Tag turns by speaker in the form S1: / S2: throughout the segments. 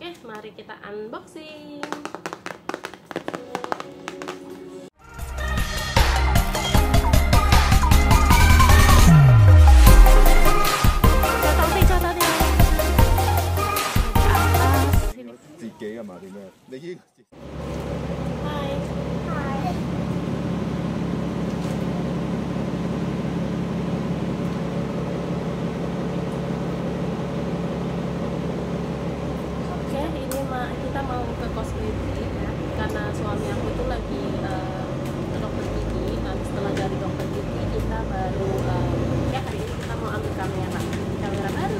S1: Oke, mari kita unboxing. Kita mau ke kosmetik ya, karena suami aku itu lagi ke dokter gigi. Dan setelah dari dokter gigi kita baru ya hari ini kita mau ambil kamera baru.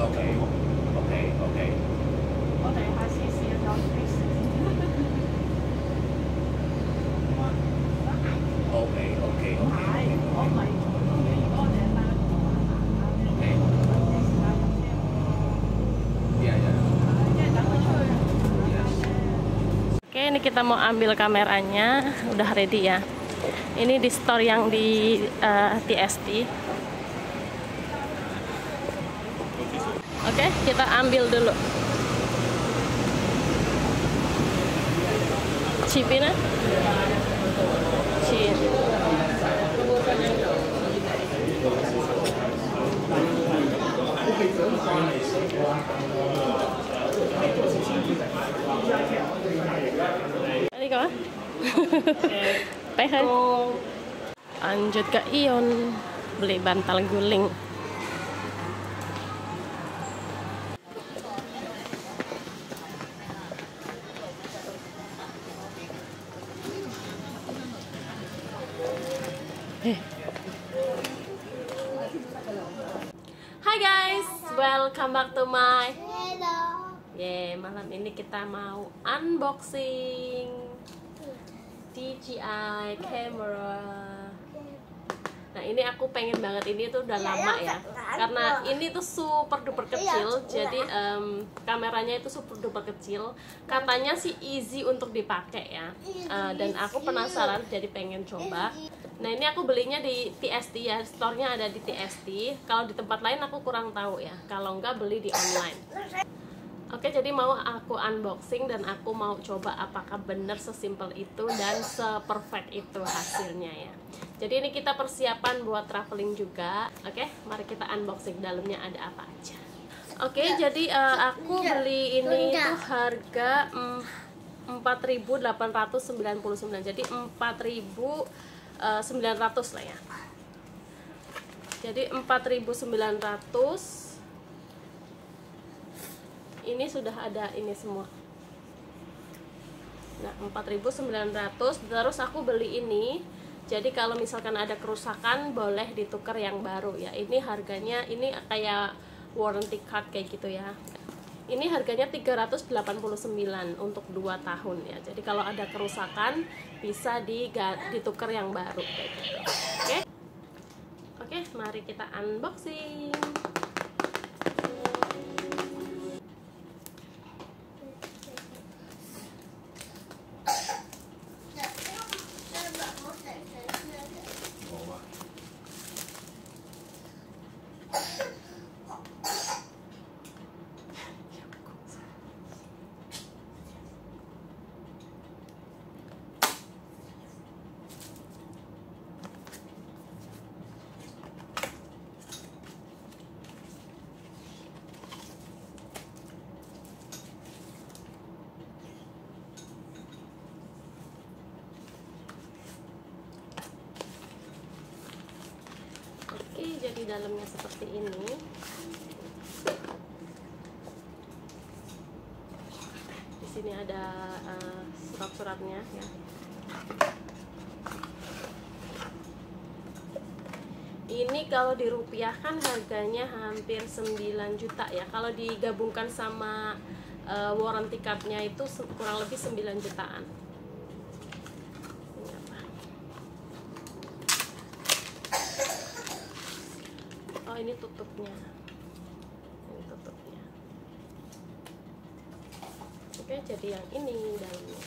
S1: Oke. Oke, ini kita mau ambil kameranya, udah ready ya. Ini di store yang di TST. Oke, kita ambil dulu. Cipina? Cip. Ini kau? Pehan. Lanjut ke Ion, beli bantal guling. Hai guys, welcome back to my malam ini kita mau unboxing DJI camera. Nah ini aku pengen banget, ini tuh udah lama ya, karena ini tuh super duper kecil. Jadi kameranya itu super duper kecil, katanya sih easy untuk dipakai ya. Dan aku penasaran jadi pengen coba. Nah ini aku belinya di TST ya, store-nya ada di TST. Kalau di tempat lain aku kurang tahu ya, kalau enggak beli di online. Oke, jadi mau aku unboxing dan aku mau coba apakah benar sesimpel itu dan seperfect itu hasilnya ya. Jadi ini kita persiapan buat traveling juga. Oke, mari kita unboxing dalamnya ada apa aja. Oke, jadi aku beli ini itu harga 4.899. Jadi 4.900 lah ya. Jadi 4.900. Ini sudah ada ini semua. Nah 4.900. Terus aku beli ini, jadi kalau misalkan ada kerusakan boleh ditukar yang baru ya. Ini harganya, ini kayak warranty card kayak gitu ya. Ini harganya 389 untuk 2 tahun ya. Jadi kalau ada kerusakan bisa ditukar yang baru kayak gitu. Oke, mari kita unboxing. Jadi dalamnya seperti ini. Di sini ada surat-suratnya ya. Ini kalau dirupiahkan harganya hampir 9 juta ya. Kalau digabungkan sama warranty card-nya itu kurang lebih 9 jutaan. Oh ini tutupnya. Ini tutupnya. Oke, jadi yang ini dalamnya.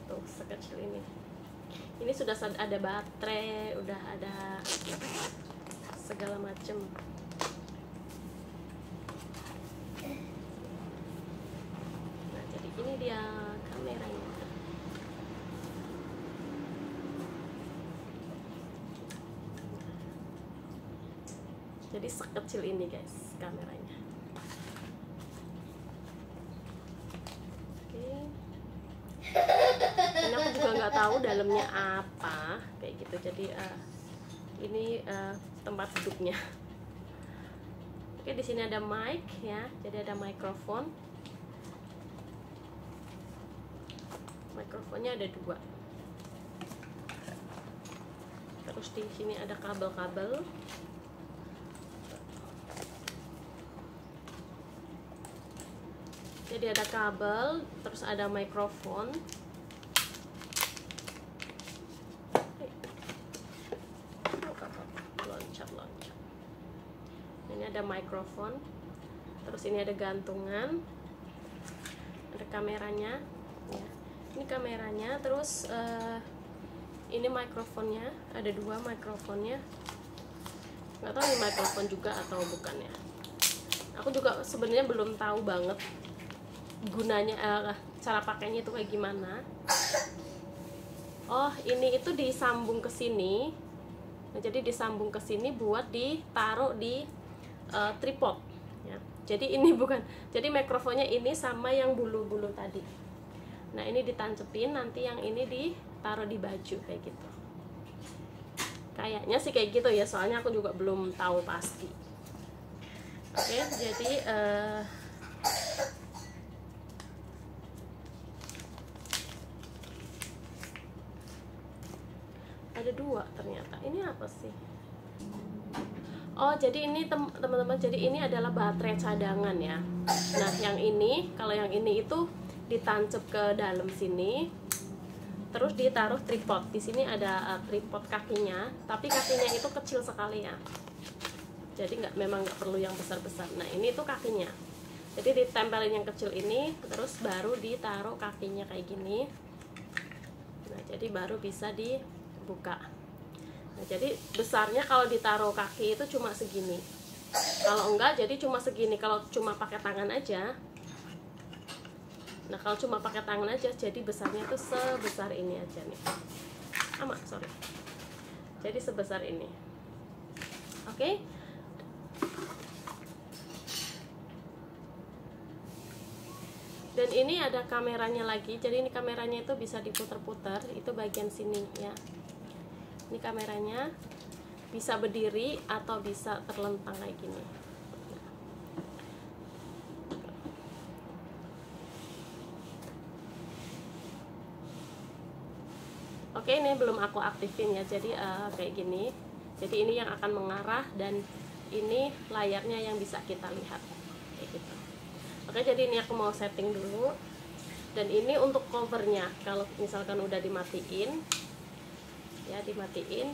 S1: Tuh sekecil ini. Ini sudah ada baterai, udah ada segala macam. Nah, jadi ini dia kameranya. Jadi sekecil ini guys kameranya. Oke. Ini aku juga nggak tahu dalamnya apa kayak gitu. Jadi ini tempat duduknya. Oke, di sini ada mic ya. Jadi ada mikrofon. Mikrofonnya ada 2. Terus di sini ada kabel-kabel. Jadi ada kabel, terus ada mikrofon. Loncat. Ini ada mikrofon. Terus ini ada gantungan. Ada kameranya. Ya. Ini kameranya. Terus ini mikrofonnya. Ada 2 mikrofonnya. Nggak tahu ini mikrofon juga atau bukan ya. Aku juga sebenarnya belum tahu banget gunanya, cara pakainya itu kayak gimana. Oh, ini itu disambung ke sini. Nah, jadi disambung ke sini buat ditaruh di tripod ya. Jadi ini bukan, jadi mikrofonnya ini sama yang bulu-bulu tadi. Nah, ini ditancepin, nanti yang ini ditaruh di baju kayak gitu. Kayaknya sih kayak gitu ya, soalnya aku juga belum tahu pasti. Oke, jadi ada 2 ternyata. Ini apa sih? Oh, jadi ini teman-teman, jadi ini adalah baterai cadangan ya. Nah, yang ini, kalau yang ini itu ditancap ke dalam sini, terus ditaruh tripod. Di sini ada tripod kakinya, tapi kakinya itu kecil sekali ya. Jadi memang nggak perlu yang besar-besar. Nah, ini tuh kakinya. Jadi ditempelin yang kecil ini, terus baru ditaruh kakinya kayak gini. Nah, jadi baru bisa dibuka. Nah, jadi besarnya kalau ditaruh kaki itu cuma segini. Kalau enggak, jadi cuma segini. Kalau cuma pakai tangan aja. Nah, kalau cuma pakai tangan aja, jadi besarnya itu sebesar ini aja nih. Sorry. Jadi sebesar ini. Oke. Dan ini ada kameranya lagi. Jadi ini kameranya itu bisa diputar-putar. Itu bagian sini ya. Ini kameranya bisa berdiri atau bisa terlentang kayak gini. Oke, ini belum aku aktifin ya. Jadi kayak gini. Jadi ini yang akan mengarah dan ini layarnya yang bisa kita lihat kayak gitu. Oke, jadi ini aku mau setting dulu. Dan ini untuk covernya. Kalau misalkan udah dimatiin, ya dimatiin,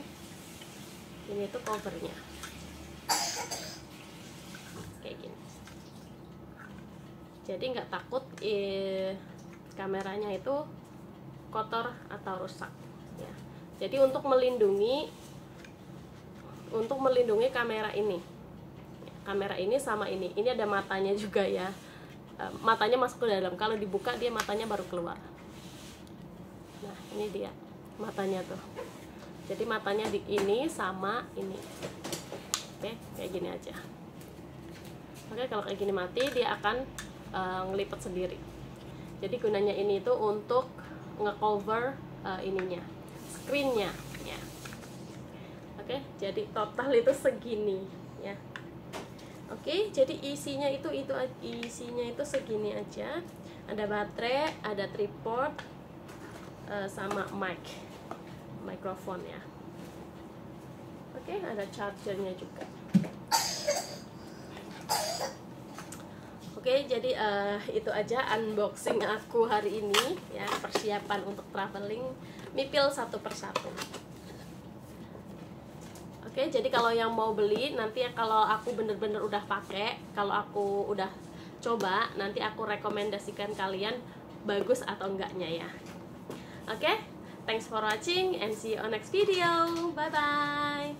S1: ini tuh covernya kayak gini. Jadi nggak takut kameranya itu kotor atau rusak ya. Jadi untuk melindungi kamera ini sama ini ada matanya juga ya. Matanya masuk ke dalam, kalau dibuka dia matanya baru keluar. Nah, ini dia matanya tuh. Jadi matanya di ini sama ini. Oke, kayak gini aja. Oke, kalau kayak gini mati, dia akan ngelipat sendiri. Jadi gunanya ini itu untuk ngecover ininya, screennya ya. Oke, jadi total itu segini ya. Oke, jadi isinya itu segini aja. Ada baterai, ada tripod, sama mikrofon ya. Oke, ada chargernya juga. Oke, jadi itu aja unboxing aku hari ini ya, persiapan untuk traveling, mipil satu persatu. Oke, jadi kalau yang mau beli nanti ya, kalau aku bener-bener udah pakai, kalau aku udah coba, nanti aku rekomendasikan kalian bagus atau enggaknya ya. Oke, Thanks for watching and see you on next video. Bye bye.